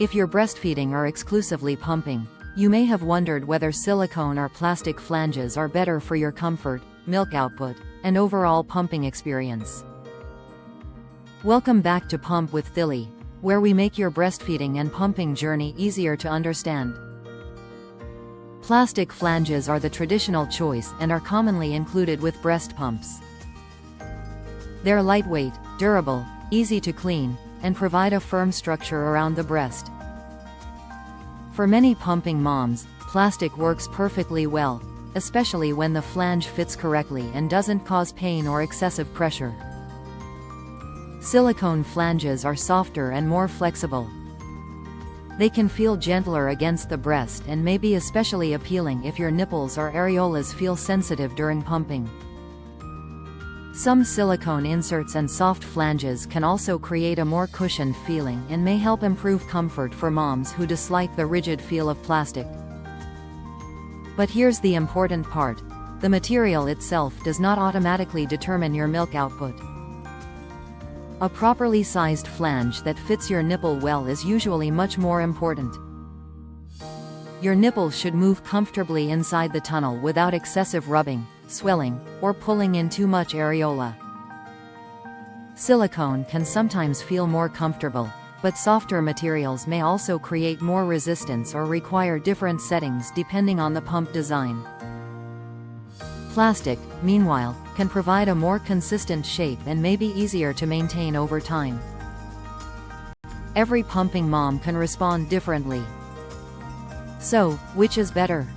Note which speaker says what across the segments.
Speaker 1: If you're breastfeeding or exclusively pumping, you may have wondered whether silicone or plastic flanges are better for your comfort, milk output, and overall pumping experience. Welcome back to Pump with Thilly, where we make your breastfeeding and pumping journey easier to understand. Plastic flanges are the traditional choice and are commonly included with breast pumps. They're lightweight, durable, easy to clean, and provide a firm structure around the breast. For many pumping moms, plastic works perfectly well, especially when the flange fits correctly and doesn't cause pain or excessive pressure. Silicone flanges are softer and more flexible. They can feel gentler against the breast and may be especially appealing if your nipples or areolas feel sensitive during pumping. Some silicone inserts and soft flanges can also create a more cushioned feeling and may help improve comfort for moms who dislike the rigid feel of plastic. But here's the important part: the material itself does not automatically determine your milk output. A properly sized flange that fits your nipple well is usually much more important. Your nipples should move comfortably inside the tunnel without excessive rubbing, swelling, or pulling in too much areola. Silicone can sometimes feel more comfortable, but softer materials may also create more resistance or require different settings depending on the pump design. Plastic, meanwhile, can provide a more consistent shape and may be easier to maintain over time. Every pumping mom can respond differently. So, which is better?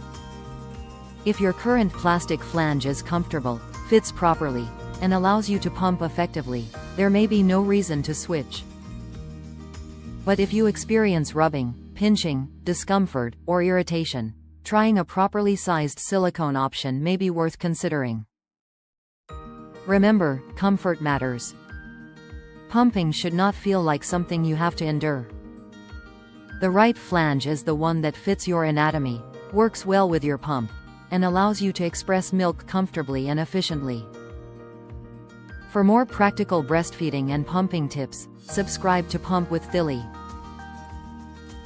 Speaker 1: If your current plastic flange is comfortable, fits properly, and allows you to pump effectively, there may be no reason to switch. But if you experience rubbing, pinching, discomfort, or irritation, trying a properly sized silicone option may be worth considering. Remember, comfort matters. Pumping should not feel like something you have to endure. The right flange is the one that fits your anatomy, works well with your pump, and allows you to express milk comfortably and efficiently. For more practical breastfeeding and pumping tips, subscribe to Pump with Thilly.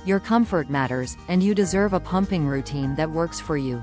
Speaker 1: Your comfort matters, and you deserve a pumping routine that works for you.